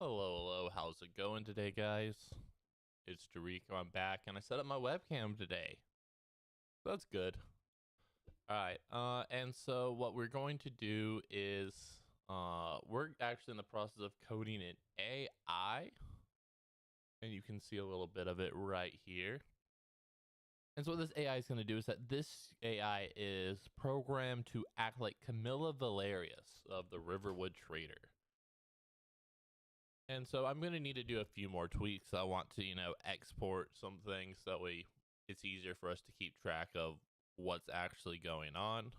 Hello, how's it going today, guys? It's Jericho, I'm back, and I set up my webcam today. That's good. Alright, and so what we're going to do is, we're actually in the process of coding an AI, and you can see a little bit of it right here. And so what this AI is going to do is that this AI is programmed to act like Camila Valerius of the Riverwood Trader. And so I'm going to need to do a few more tweaks. I want to, export some things so that way it's easier for us to keep track of what's actually going on.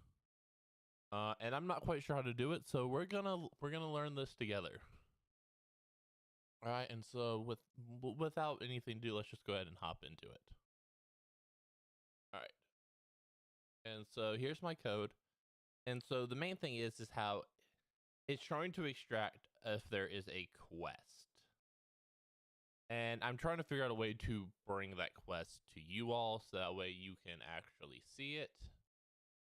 And I'm not quite sure how to do it, so we're gonna learn this together. All right, and so without anything to do, let's just go ahead and hop into it. All right, and so here's my code. And so the main thing is how it's trying to extract if there is a quest. And I'm trying to figure out a way to bring that quest to you all so that way you can actually see it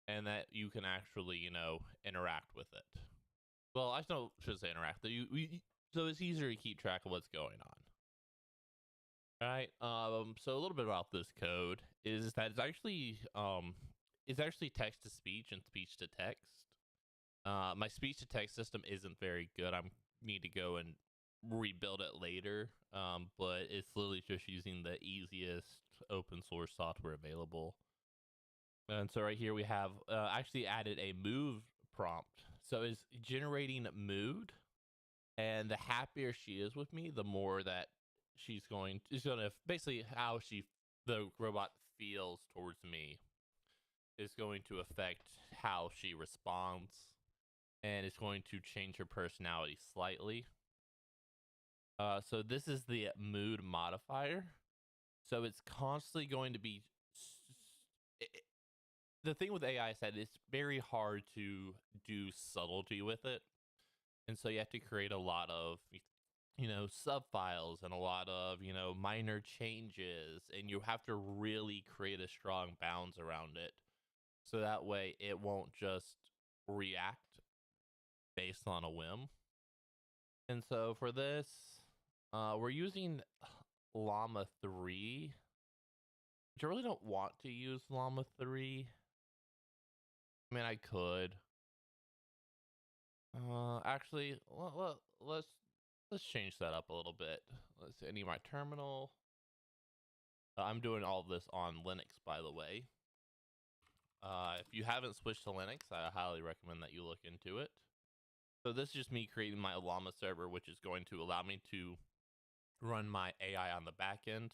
and that you can actually, interact with it. Well, I should say interact. So it's easier to keep track of what's going on. All right. So a little bit about this code is that it's actually text to speech and speech to text. My speech to text system isn't very good. I need to go and rebuild it later, but it's literally just using the easiest open source software available. And so right here we have actually added a mood prompt. So it's generating mood, and the happier she is with me, the more that she's going to basically how the robot feels towards me is going to affect how she responds, and it's going to change her personality slightly. So this is the mood modifier. So it's constantly going to be. The thing with AI is that it's very hard to do subtlety with it, and so you have to create a lot of subfiles and a lot of minor changes, and you have to really create a strong bounds around it, so that way it won't just react based on a whim. And so for this, we're using Llama 3, which I really don't want to use Llama 3. I mean, I could. Actually, let's change that up a little bit. Let's see, I need my terminal. I'm doing all of this on Linux, by the way. If you haven't switched to Linux, I highly recommend that you look into it. So this is just me creating my Llama server, which is going to allow me to run my AI on the back end.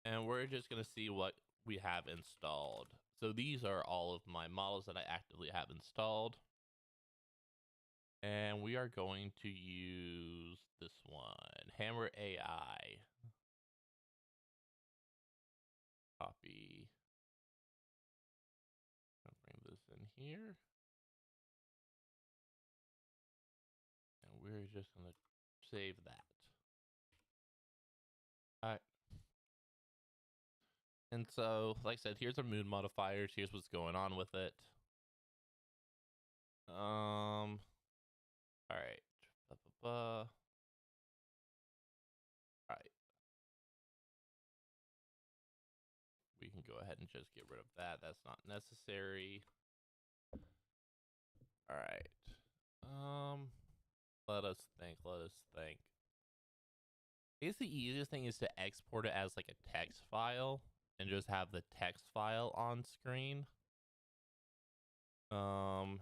And we're just going to see what we have installed. So these are all of my models that I actively have installed. And we are going to use this one, Hammer AI. Copy. I'll bring this in here. And we're just going to save that. All right. And so, like I said, here's our mood modifiers. Here's what's going on with it. All right. All right. We can go ahead and just get rid of that. That's not necessary. All right. Let us think. I guess the easiest thing is to export it as like a text file and just have the text file on screen. So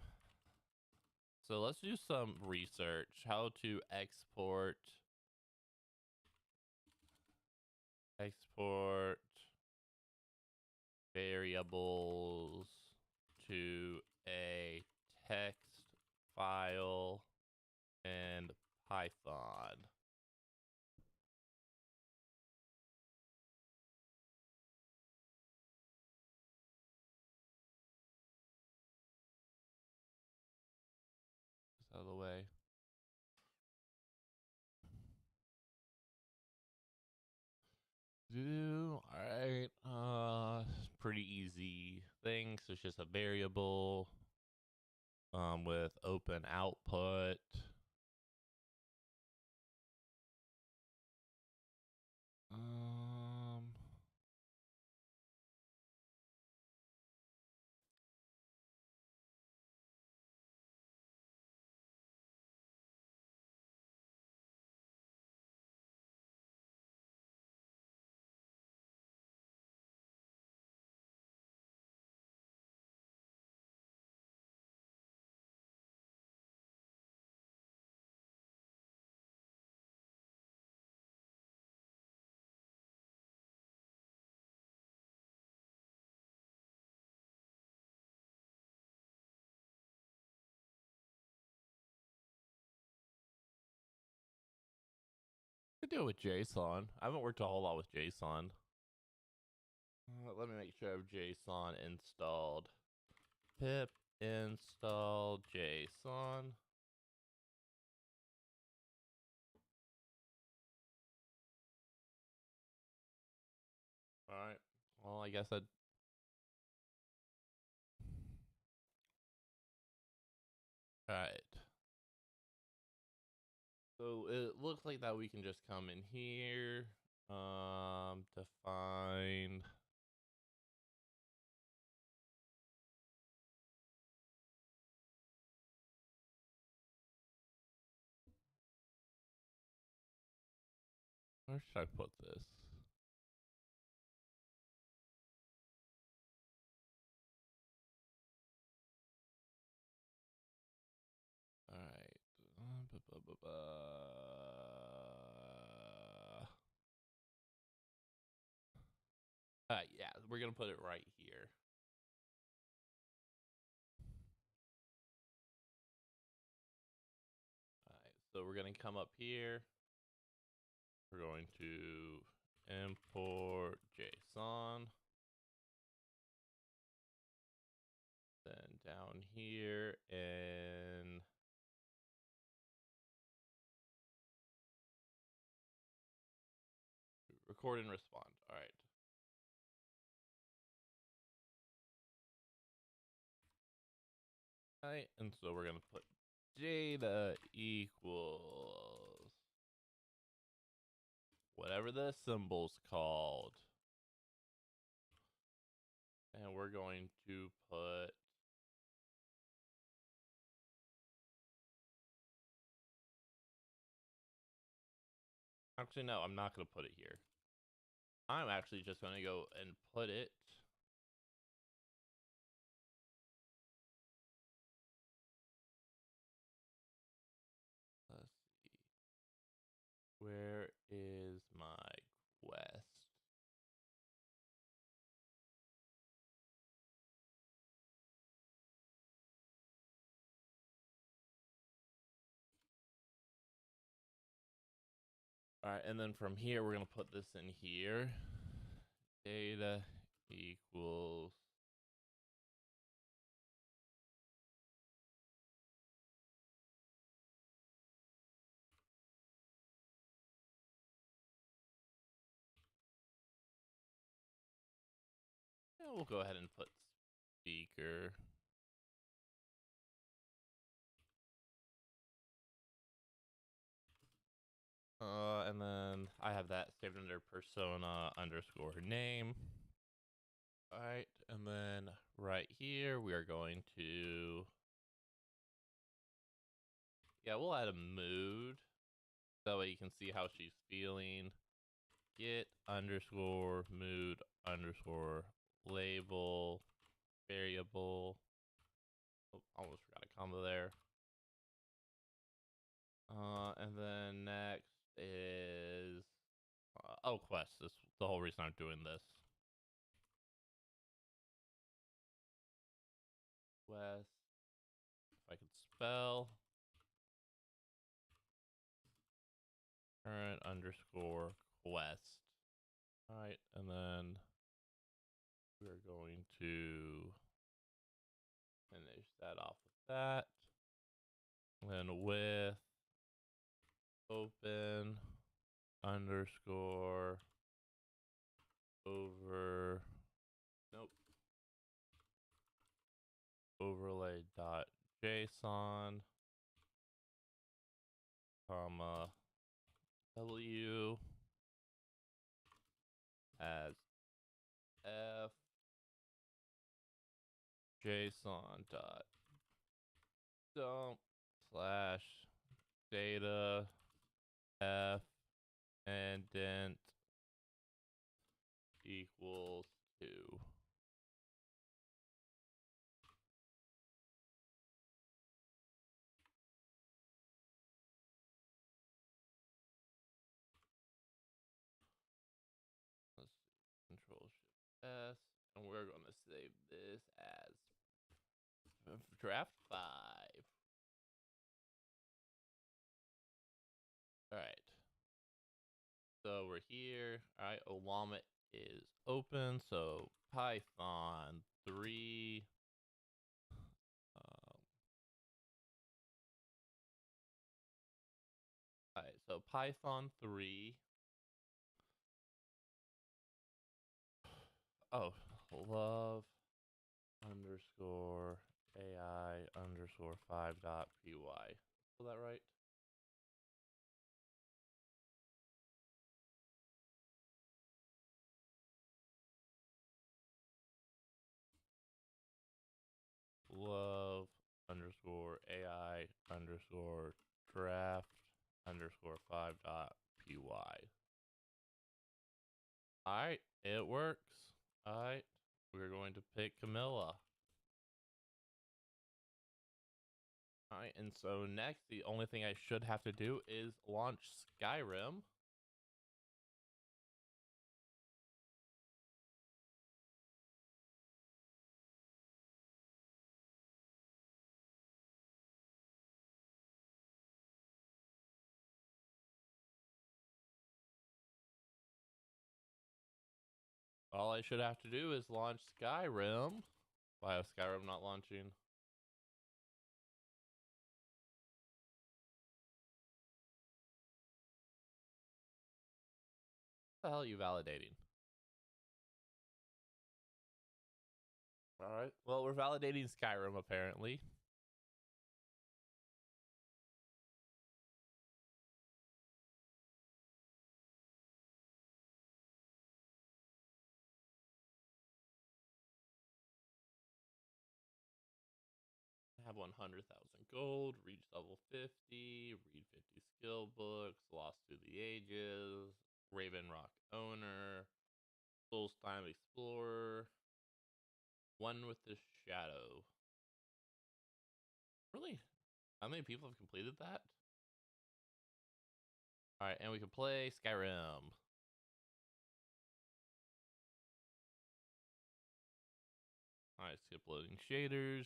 let's do some research. How to export variables to a text file in Python. Just out of the way. All right. Pretty easy thing. So it's just a variable with open output. could do it with JSON. I haven't worked a whole lot with JSON. Let me make sure I have JSON installed. Pip install JSON. Alright. Well, I guess I'd... Alright. So it looks like that we can just come in here. Define... Where should I put this? Alright. Yeah, we're gonna put it right here. Alright, so we're gonna come up here. We're going to import JSON. Then down here and record and respond. All right. All right, and so we're gonna put data equals whatever the symbol's called. And we're going to put actually no, I'm not gonna put it here. I'm actually just gonna go and put it let's see. Where is my quest? All right, and then from here, we're gonna put this in here. Data equals yeah, we'll go ahead and put speaker. And then I have that saved under persona underscore name. All right, and then right here we are going to we'll add a mood. That way you can see how she's feeling. Get underscore mood underscore label variable. Oh, almost forgot a comma there. And then next is quest. This is the whole reason I'm doing this. Quest. If I could spell. Current underscore quest. All right, and then we're going to finish that off with that. And then with open underscore over overlay dot JSON comma W as F JSON dot dump slash data F indent equals 2. Let's see, Control Shift S, and we're going to save this as draft 5. All right. So we're here. All right, Olama is open. So Python 3. All right, so Python 3. Oh, love underscore AI underscore 5 dot py. Is that right? Love underscore AI underscore draft underscore 5 dot py. All right, it works. All right, we're going to pick Camilla. All right, and so next, the only thing I should have to do is launch Skyrim. All I should have to do is launch Skyrim. Why is Skyrim not launching? What the hell are you validating? All right. Well, we're validating Skyrim apparently. I have 100,000 gold, reach level 50, read 50 skill books, lost to the ages, Raven Rock owner, Souls Time Explorer, one with the shadow. Really? How many people have completed that? All right, and we can play Skyrim. All right, skip loading shaders.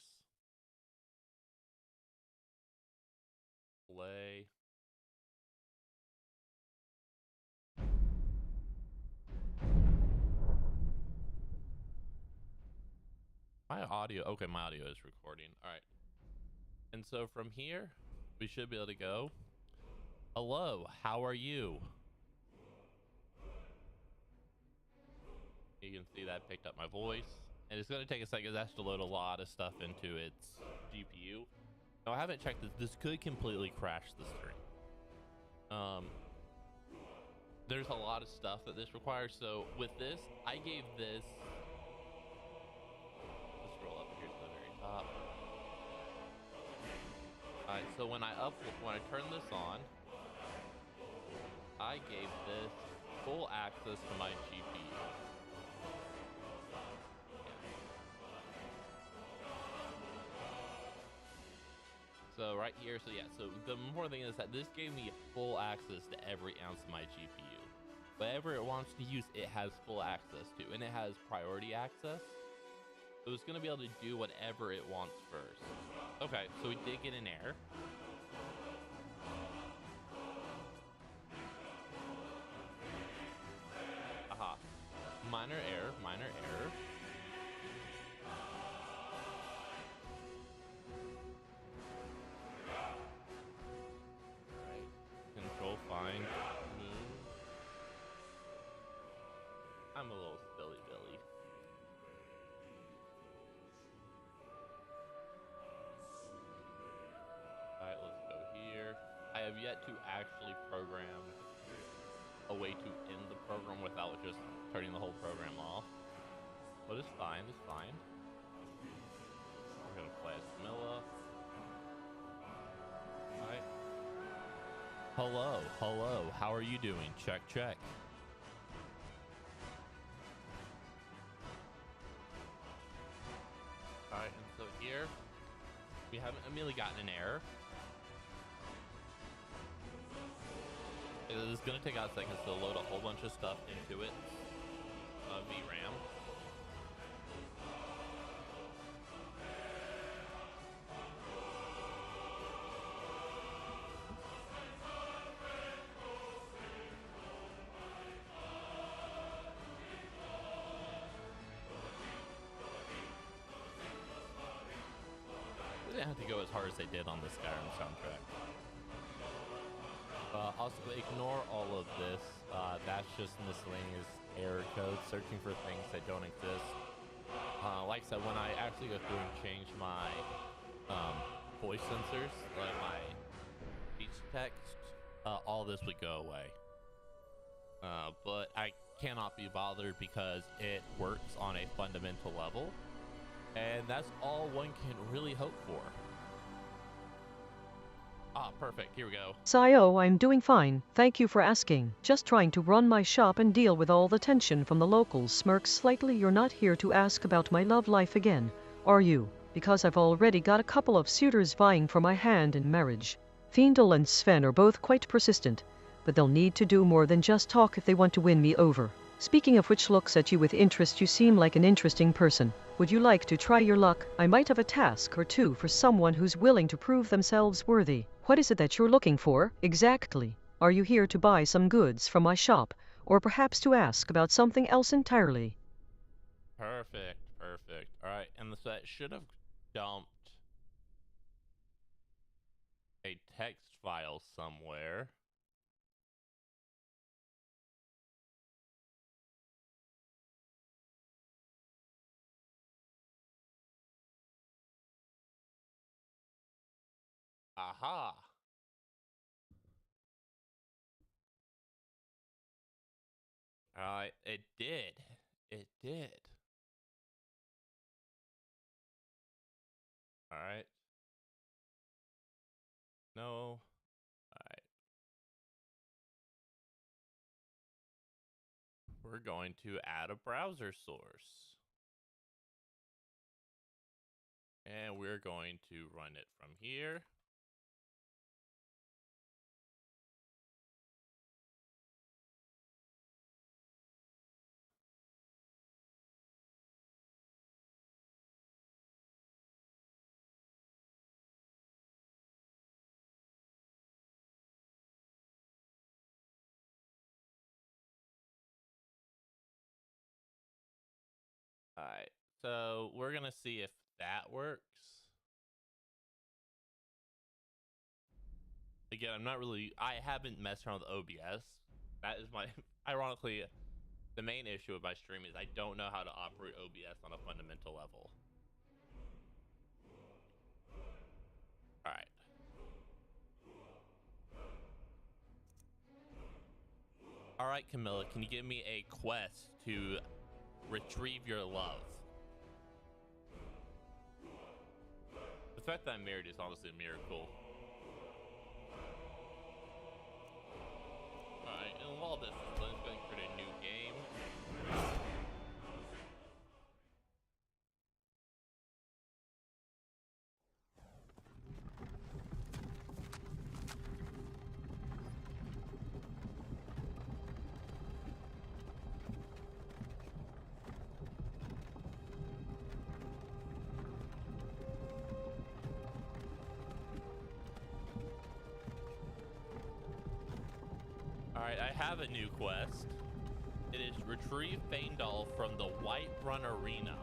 Play. My audio, okay, my audio is recording. All right. And so from here, we should be able to go. Hello, how are you? You can see that picked up my voice. And it's going to take a second. It has to load a lot of stuff into its GPU. Now, I haven't checked this. This could completely crash the stream. There's a lot of stuff that this requires. So with this, I gave this. Let's scroll up here to the very top. All right, so when I turn this on, I gave this full access to my GPU. So right here, so the important thing is that this gave me full access to every ounce of my GPU. Whatever it wants to use, it has full access to, and it has priority access. So it's gonna be able to do whatever it wants first. Okay, so we did get an error. Aha. Minor error, minor error. Control find move. I'm a little silly Billy. Alright, let's go here. I have yet to actually program a way to end the program without just turning the whole program off. But it's fine, it's fine. We're gonna play as Camila. Alright. Hello, hello, how are you doing? Check, check. Alright, and so here, we haven't immediately gotten an error. It's gonna take out seconds to load a whole bunch of stuff into it. VRAM. didn't have to go as hard as they did on the Skyrim soundtrack. Also, ignore all of this. That's just miscellaneous error code, searching for things that don't exist. Like I said, when I actually go through and change my voice sensors, like my speech text, all this would go away. But I cannot be bothered because it works on a fundamental level, and that's all one can really hope for. Ah, perfect. Here we go. Sayo, I'm doing fine. Thank you for asking. Just trying to run my shop and deal with all the tension from the locals. Smirks slightly. You're not here to ask about my love life again, are you? Because I've already got a couple of suitors vying for my hand in marriage. Fiendl and Sven are both quite persistent, but they'll need to do more than just talk if they want to win me over. Speaking of which, looks at you with interest. You seem like an interesting person. Would you like to try your luck? I might have a task or two for someone who's willing to prove themselves worthy. What is it that you're looking for, exactly? Are you here to buy some goods from my shop, or perhaps to ask about something else entirely? Perfect. Alright, and so that should have dumped a text file somewhere. Aha! Alright, it did. Alright. No. Alright. We're going to add a browser source. And we're going to run it from here. Alright, so we're gonna see if that works. Again, I haven't messed around with OBS. That is my, ironically, the main issue with my stream is I don't know how to operate OBS on a fundamental level. Alright. Alright, Camilla, can you give me a quest to retrieve your love? The fact that I'm married is honestly a miracle. Alright, and while this is going to create a new game. Alright, I have a new quest. It is retrieve Faendal from the Whiterun Arena.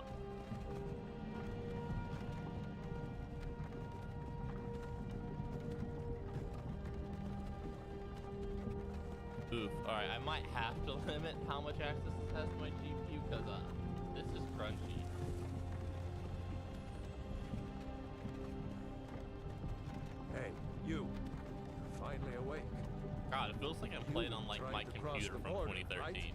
Oof. Alright, I might have to limit how much access this has to my GPU because this is crunchy. Hey, you're finally awake. God, it feels like I'm playing on like my computer from 2013.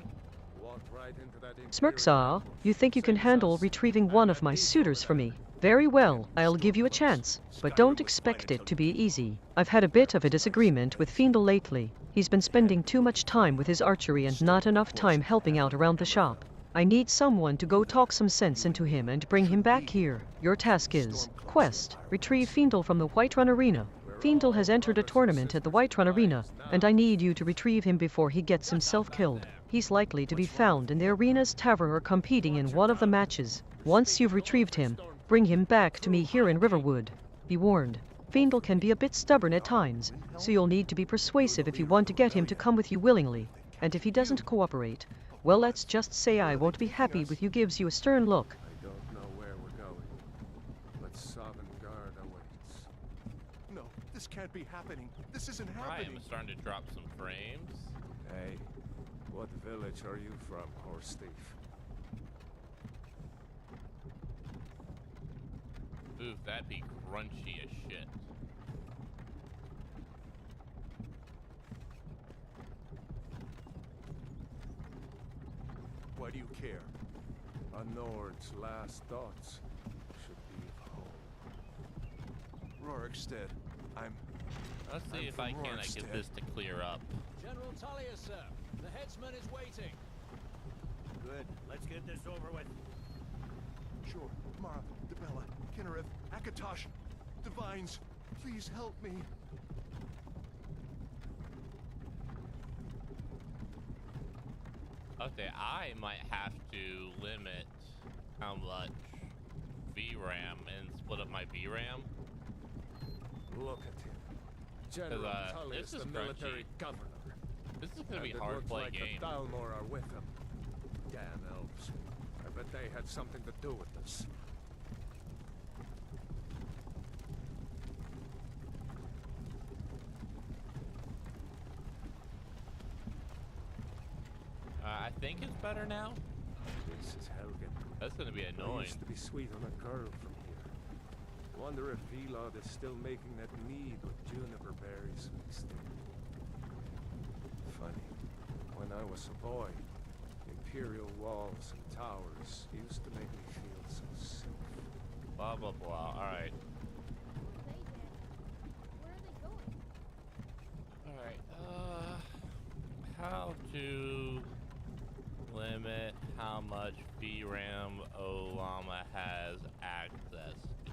Smirksaw, you think you can handle retrieving one of my suitors for me? Very well, I'll give you a chance, but don't expect it to be easy. I've had a bit of a disagreement with Fiendl lately. He's been spending too much time with his archery and not enough time helping out around the shop. I need someone to go talk some sense into him and bring him back here. Your task is, quest, retrieve Fiendl from the Whiterun Arena. Fiendl has entered a tournament at the Whiterun Arena, and I need you to retrieve him before he gets himself killed. He's likely to be found in the arena's tavern or competing in one of the matches. Once you've retrieved him, bring him back to me here in Riverwood. Be warned, Fiendl can be a bit stubborn at times, so you'll need to be persuasive if you want to get him to come with you willingly. And if he doesn't cooperate, well, let's just say I won't be happy with you. Gives you a stern look. I don't know where we're going, but Sovngarde awaits. This can't be happening. This isn't I happening. am starting to drop some frames. Hey, what village are you from, horse thief? Ooh, that'd be crunchy as shit. Why do you care? A Nord's last thoughts should be of home. Rorikstead, Let's see I'm if I from can get Rorikstead. this to clear up. General Talia, sir. The headsman is waiting. Good. Let's get this over with. Sure. Mara, Debella, Kinnereth, Akatosh, Divines, please help me. Okay, I might have to limit how much VRAM and split up my VRAM. Look at him. General Tullius, this is the military crunchy. governor. This is gonna be And hard it to play looks like game. the Dalmor are with him. Damn elves. I bet they had something to do with this. I think it's better now. This is Helgen. That's gonna be I annoying. used to be sweet on a girl from here. Wonder if Velod is still making that mead with juniper berries mixed in. Funny. When I was a boy, imperial walls and towers used to make me feel so safe. Blah blah blah. All right. Where are they, Dad? Where are they going? All right. How to limit how much VRAM Olama has access to.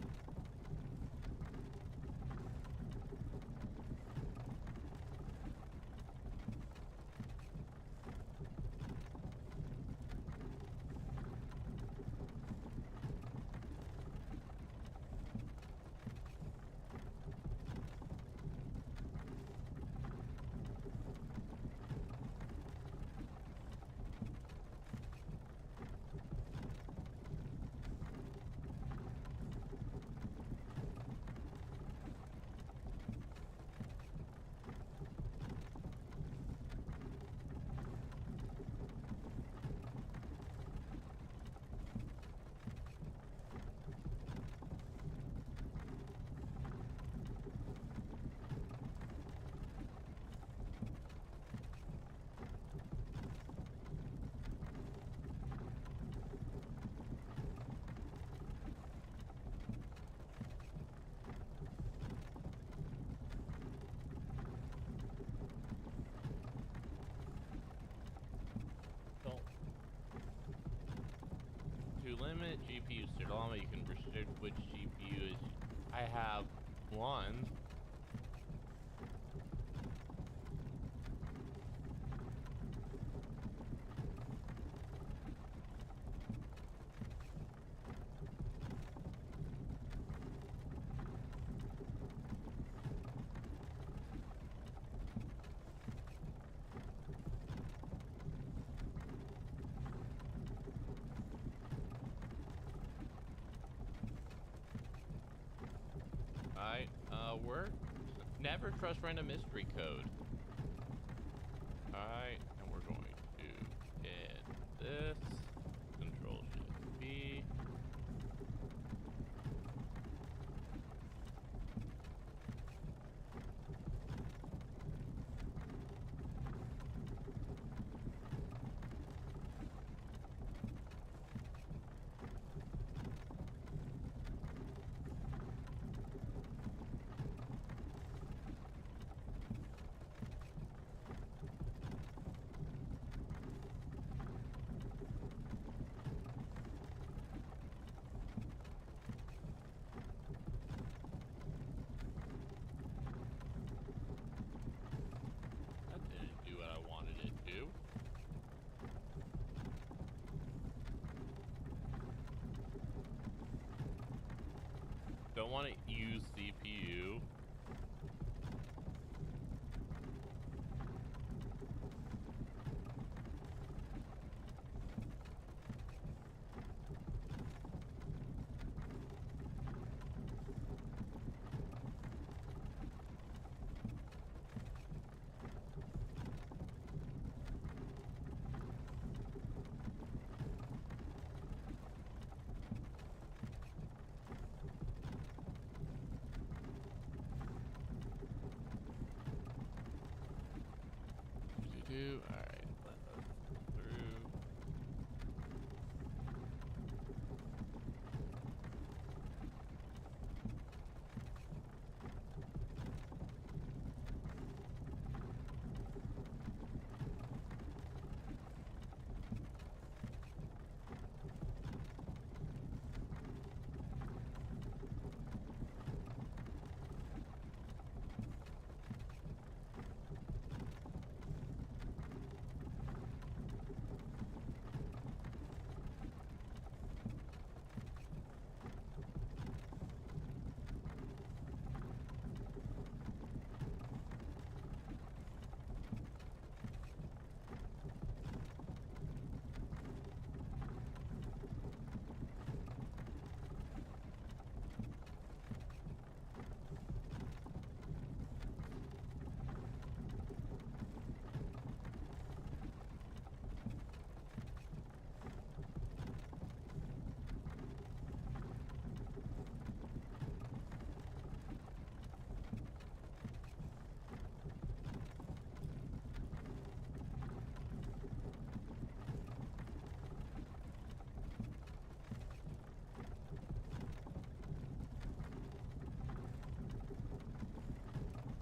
To limit GPU Olama, you can restrict which GPU is. I have one. Alright, we're never trust random mystery code. Alright, and we're going to hit this. Control Shift B. That didn't do what I wanted it to. Don't want to use CPU. through. All right, let us go through.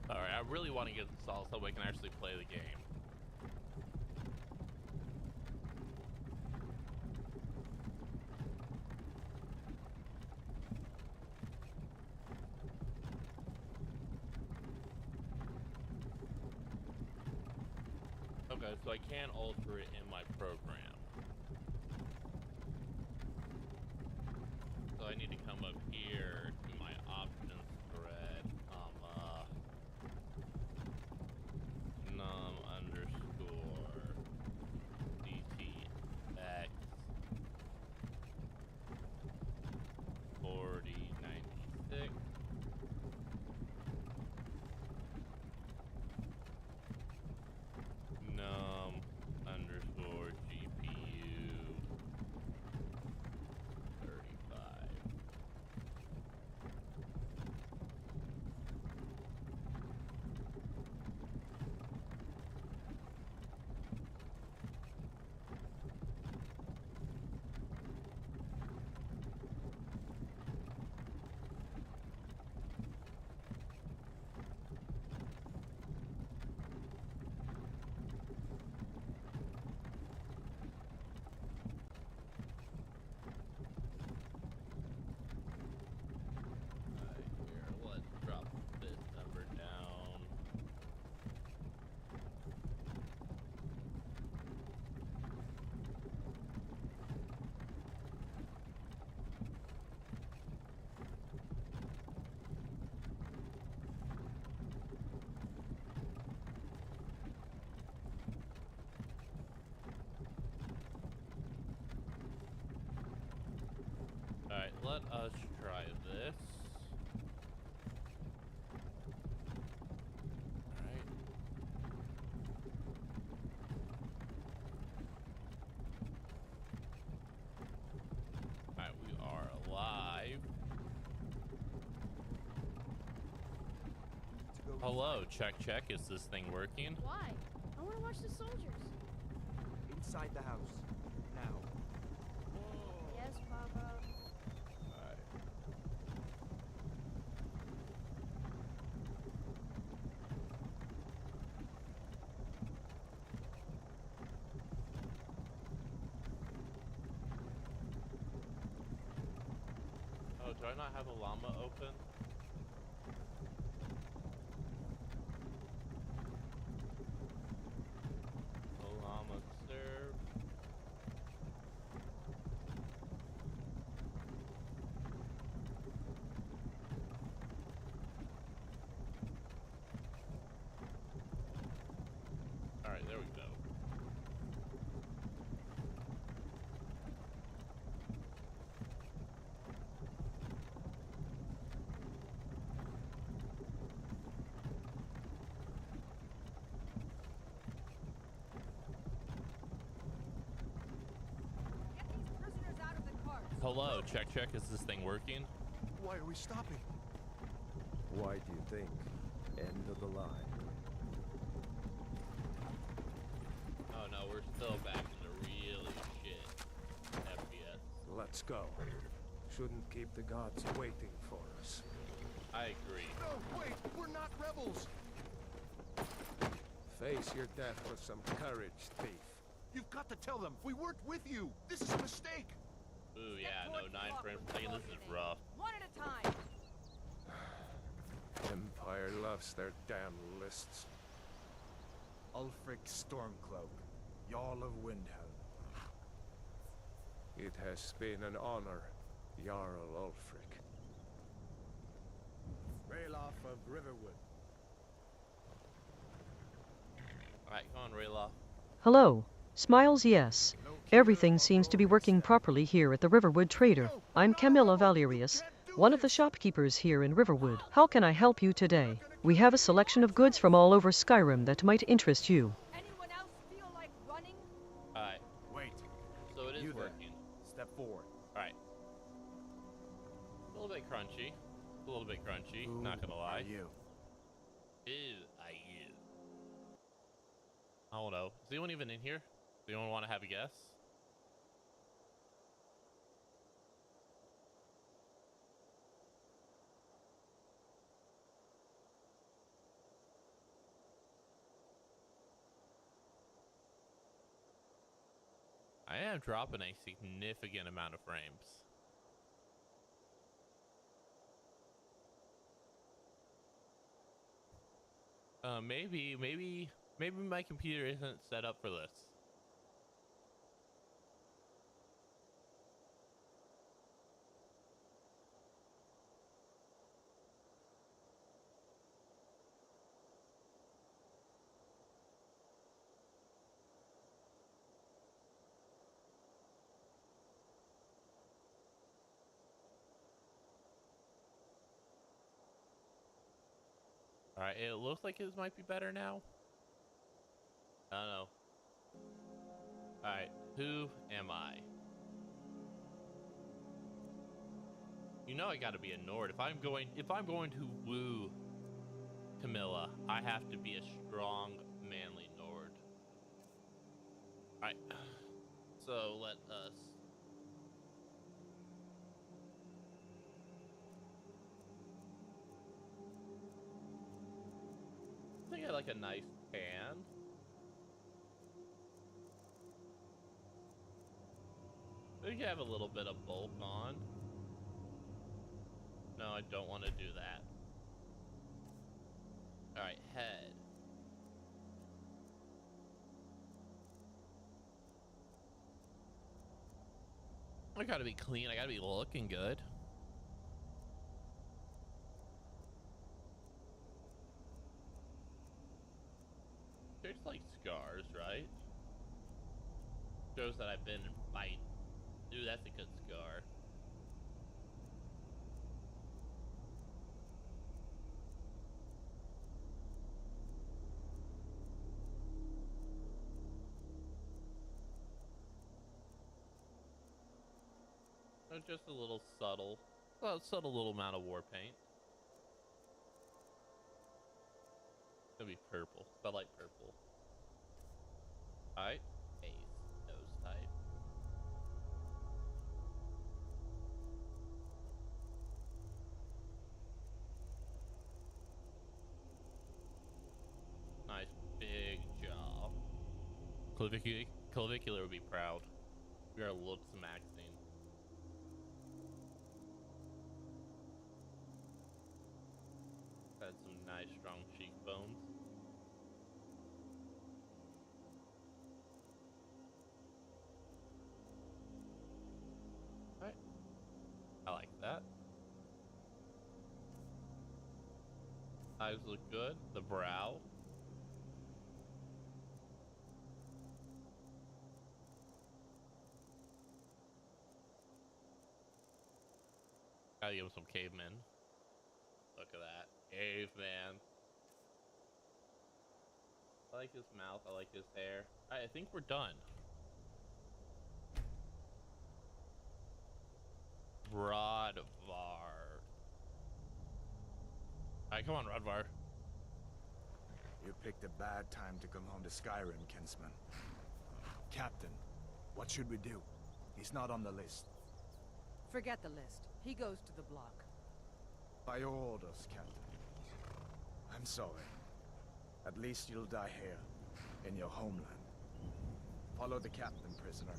All right, I really want to get this installed so we can actually play the game. Okay, so I can alter it in my program. So I need to come up here to my options thread, num underscore dtx 4096. Num underscore GPU 35. Here, let's drop this number down. All right, let us try this. All right. All right, we are alive. Hello, check, check. Is this thing working? Why? I want to watch the soldiers. Inside the house. Now. Yes, Papa. All right. Oh, do I not have a llama open? A llama serve. All right, there we go. Get these prisoners out of the cars. Hello, check, check. Is this thing working? Why are we stopping? Why do you think? End of the line. no, we're still back in the really shit FPS. Let's go. Shouldn't keep the gods waiting for us. I agree. No, wait, we're not rebels. Face your death with some courage, thief. You've got to tell them we weren't with you. This is a mistake. Ooh, yeah, Step no, towards the 9 block frames with per second. This is clothing. rough. One at a time. Empire loves their damn lists. Ulfric Stormcloak, Jarl of Windhelm. It has been an honor, Jarl Ulfric. Ralof of Riverwood. Alright, come on, Rayla. Hello. Smiles, yes. Everything seems to be working properly here at the Riverwood Trader. I'm Camila Valerius, one of the shopkeepers here in Riverwood. How can I help you today? We have a selection of goods from all over Skyrim that might interest you. Anyone else feel like running? Alright, Wait, so it is you there. working. Step forward. Alright. A little bit crunchy. A little bit crunchy, not gonna lie. Who are you? Ew, I don't know. Is anyone even in here? Does anyone want to have a guess? I am dropping a significant amount of frames. Maybe my computer isn't set up for this. Alright, it looks like it might be better now. I don't know. Alright, who am I? You know I gotta be a Nord. If I'm going to woo Camilla, I have to be a strong, manly Nord. Alright. So let us I think I like a nice tan. We can have a little bit of bulk on. No, I don't want to do that. Alright, head. I gotta be clean. I gotta be looking good. There's like scars, right? Shows that I've been in fight. Dude, that's a good scar. Oh, just a little subtle, well, subtle little amount of war paint. It's gonna be purple. I like purple. Alright, face, nose type. Nice big jaw. Clavicular would be proud. We are looks maxing. Had some nice strong cheekbones. Alright. I like that. Eyes look good. The brow. Gotta give him some cavemen. Look at that. Caveman. I like his mouth. I like his hair. Alright, I think we're done. Rodvar. Alright, come on, Rodvar. You picked a bad time to come home to Skyrim, kinsman. Captain, what should we do? He's not on the list. Forget the list. He goes to the block. By your orders, Captain. I'm sorry. At least you'll die here, in your homeland. Follow the captain, prisoner.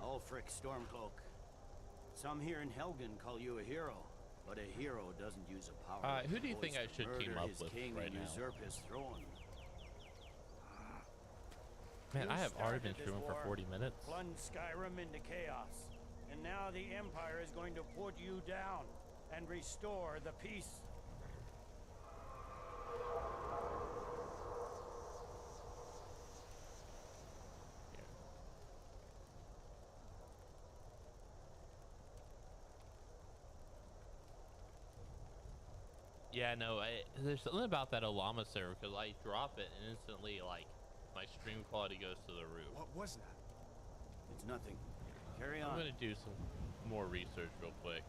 Ulfric Stormcloak. Some here in Helgen call you a hero, but a hero doesn't use a power. Who do you think I should team up with right now? Usurp his throne. Man, I have already been Started this streaming for war, 40 minutes. Plunged Skyrim into chaos, and now the Empire is going to put you down and restore the peace. Yeah, no, there's something about that Olama server because I drop it and instantly, like, my stream quality goes to the roof. What was that? It's nothing. Carry on. I'm gonna do some more research real quick.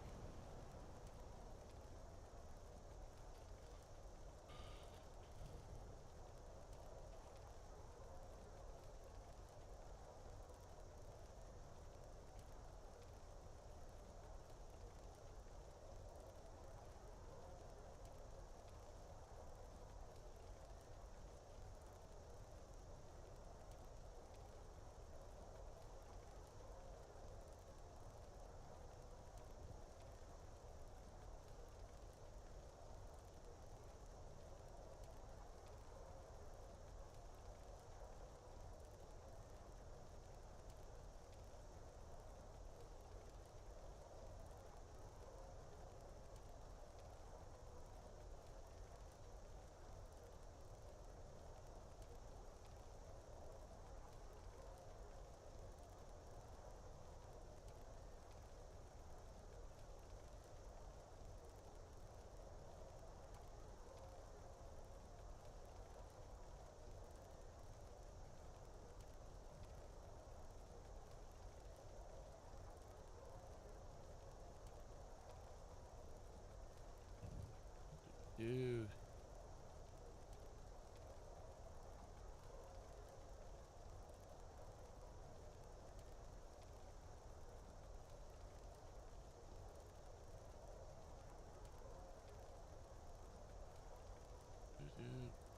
Dude.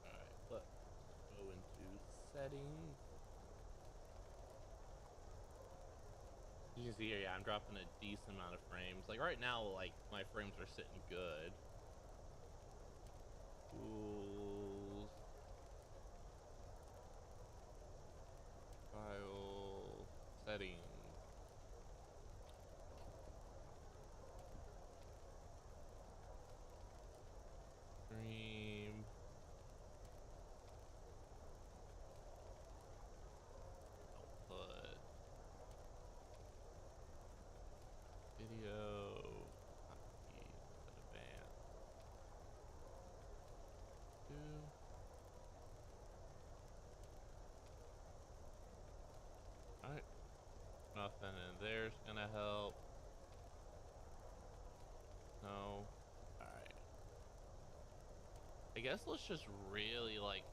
Alright, let's go into settings. You can see here, yeah, I'm dropping a decent amount of frames. Like right now, like my frames are sitting good. Tools, file, settings. Stream. Output. Video. Copy. Advance. Alright. Nothing in there's gonna help. No. Alright. I guess let's just really like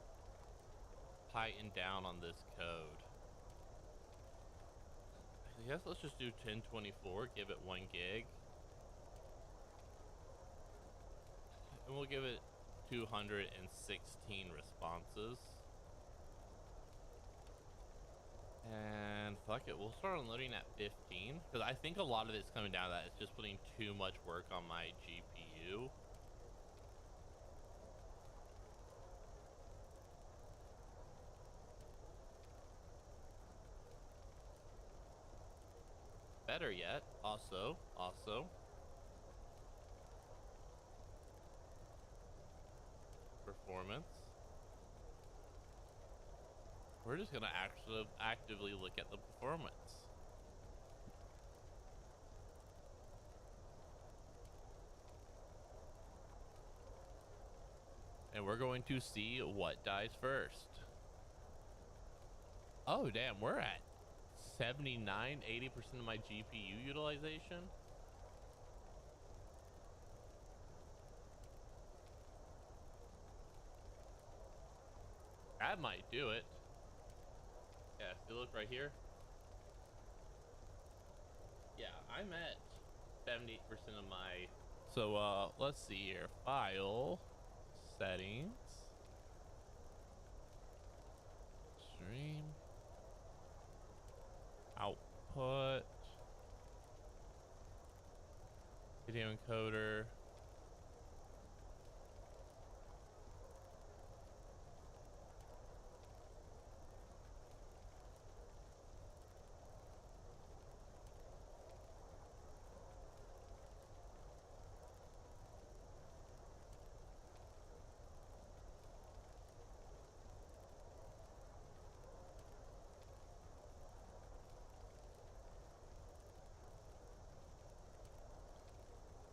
tighten down on this code. I guess let's just do 1024, give it 1 gig. And we'll give it 216 responses. And fuck it, we'll start unloading at 15 because I think a lot of it's coming down to that it's just putting too much work on my GPU. Better yet, also performance. We're just gonna actually actively look at the performance. And we're going to see what dies first. Oh damn, we're at 79, 80% of my GPU utilization. That might do it. Yeah, if you look right here. Yeah, I'm at 78% of my. So let's see here. File, settings, stream, output, video encoder.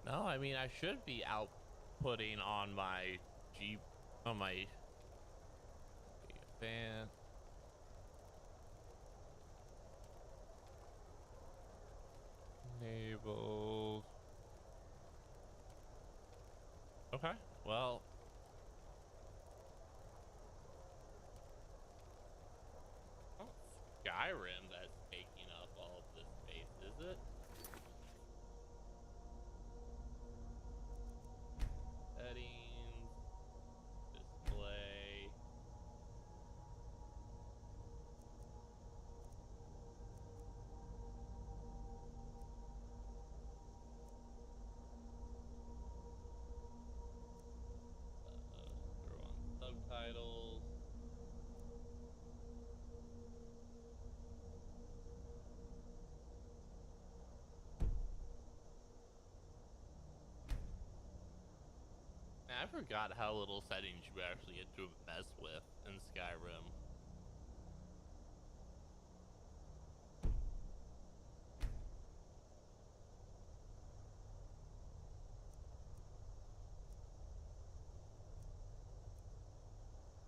No, I mean I should be outputting on my fan. Enabled. Okay, well. Not Skyrim that's taking up all of this space, is it? Settings, display. Throw on subtitles. I forgot how little settings you actually get to mess with in Skyrim.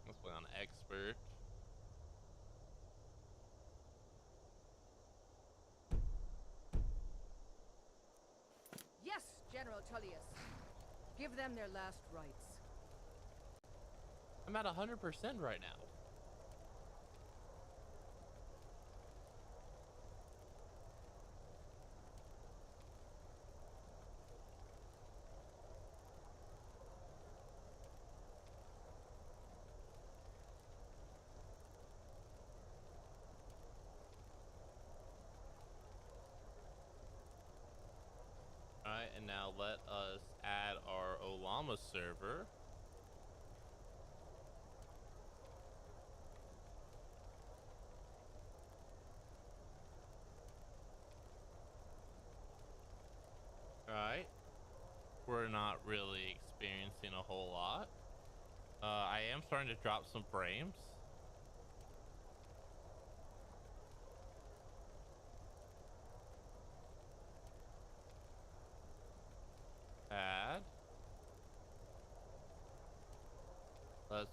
Let's play on expert. Yes, General Tullius. Give them their last rites. I'm at 100% right now. Alright, and now let us add our Olama server. Alright. We're not really experiencing a whole lot. I am starting to drop some frames. Add. Let's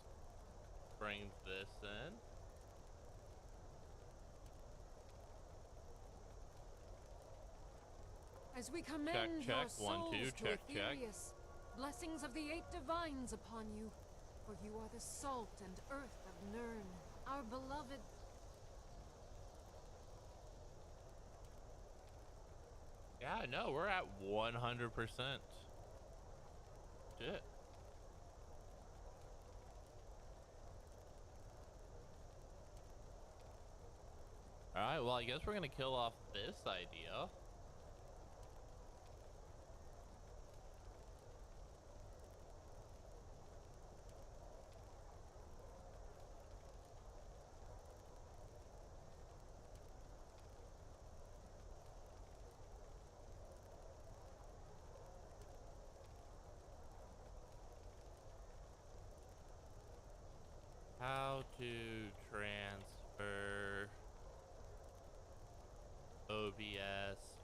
bring this in. As we commend check. your 1, souls 2, to check. Aetherius, blessings of the 8 divines upon you, for you are the salt and earth of Nirn, our beloved. Yeah, no, we're at 100%. Shit. Alright, well, I guess we're gonna kill off this idea. How to transfer OBS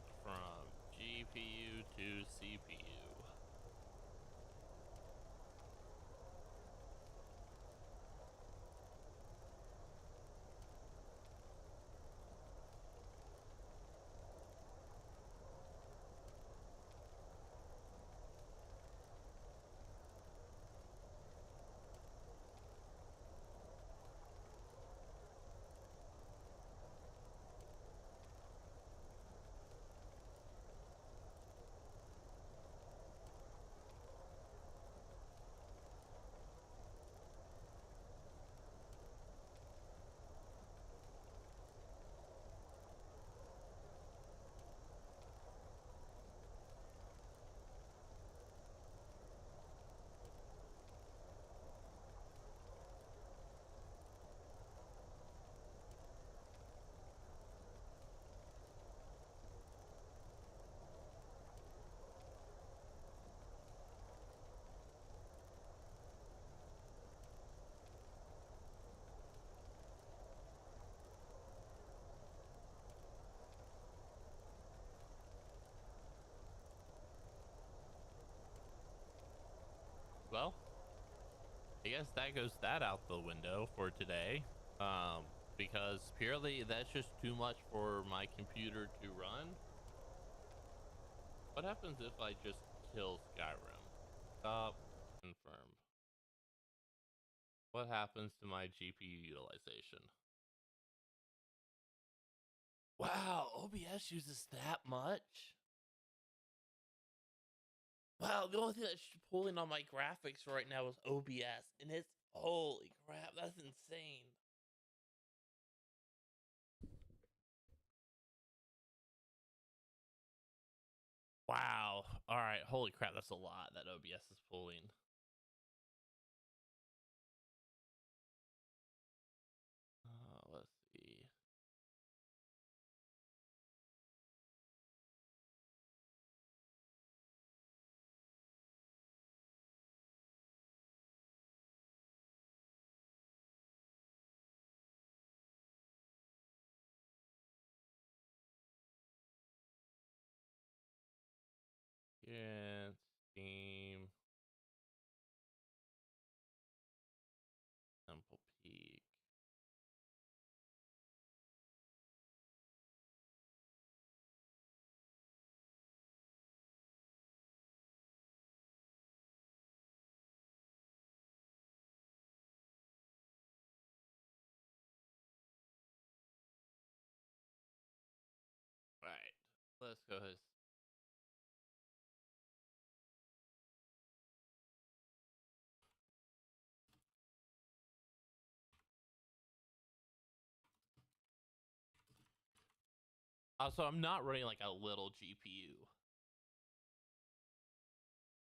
I guess that goes that out the window for today. Because purely that's just too much for my computer to run. What happens if I just kill Skyrim? Stop, confirm. What happens to my GPU utilization? Wow, OBS uses that much? Wow, the only thing that's pulling on my graphics right now is OBS, and it's, holy crap, that's insane. Wow. All right, holy crap, that's a lot that OBS is pulling. Let's see. Yeah, Steam. Temple Peak. All right, let's go ahead. Also, I'm not running like a little GPU.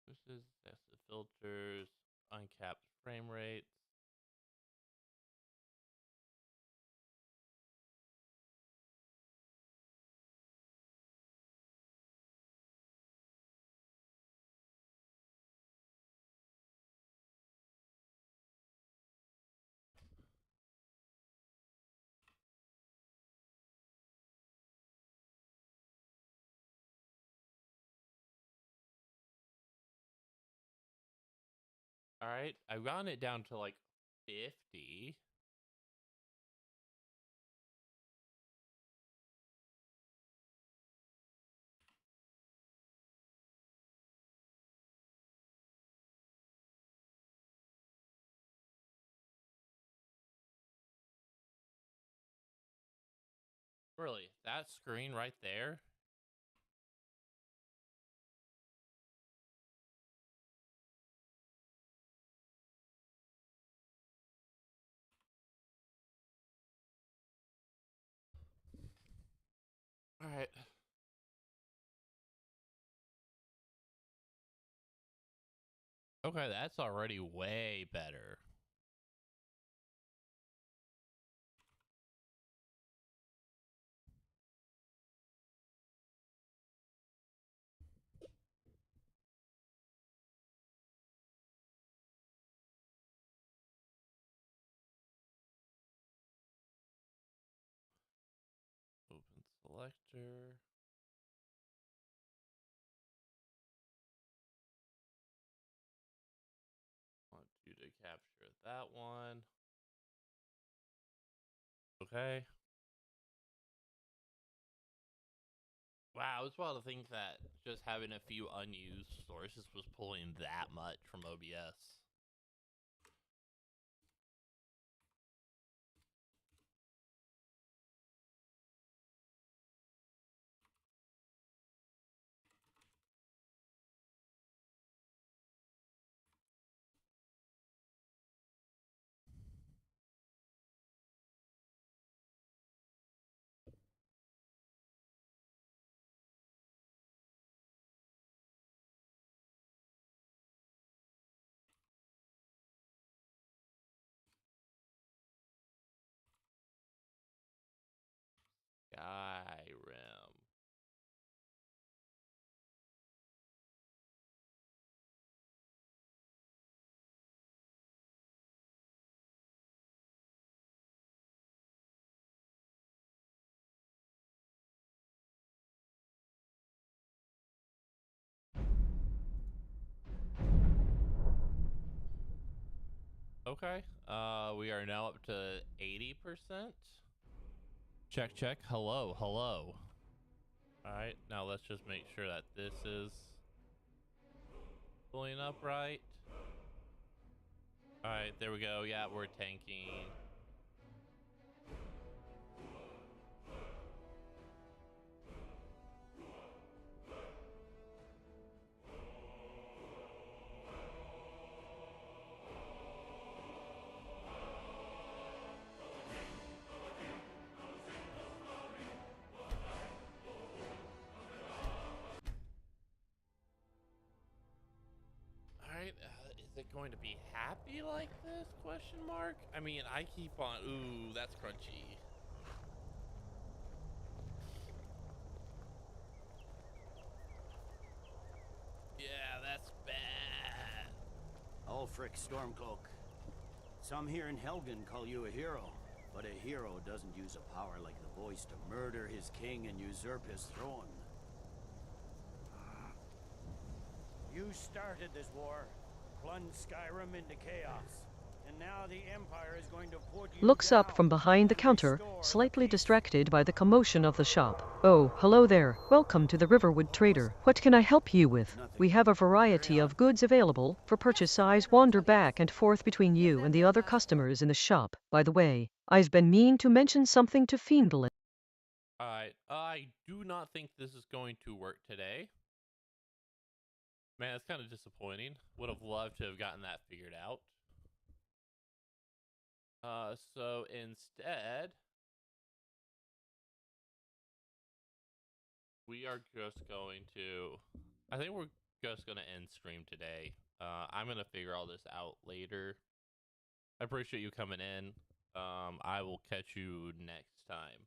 This is that's the filters, uncapped frame rates. All right, I've gotten it down to like 50. Really, that screen right there? All right. Okay, that's already way better. Open selector. Want you to capture that one. Okay. Wow, it's wild to think that just having a few unused sources was pulling that much from OBS. Okay. We are now up to 80%. Check, check. Hello, hello. All right, now let's just make sure that this is pulling up right. All right, there we go. Yeah, we're tanking. Is it going to be happy like this? Question mark. I mean, I keep on. Ooh, that's crunchy. Yeah, that's bad. Ulfric Stormcloak. Some here in Helgen call you a hero, but a hero doesn't use a power like the voice to murder his king and usurp his throne. You started this war, plunged Skyrim into chaos, and now the Empire is going to put you Looks down up from behind the and counter, restore slightly peace. distracted by the commotion of the shop. Oh, hello there. Welcome to the Riverwood Trader. What can I help you with? We have a variety of goods available for purchase. Eyes wander back and forth between you and the other customers in the shop. By the way, I've been meaning to mention something to Fiendle. Alright, I do not think this is going to work today. Man, it's kind of disappointing. Would have loved to have gotten that figured out. So instead, we are just going to, I think we're just going to end stream today. I'm going to figure all this out later. I appreciate you coming in. I will catch you next time.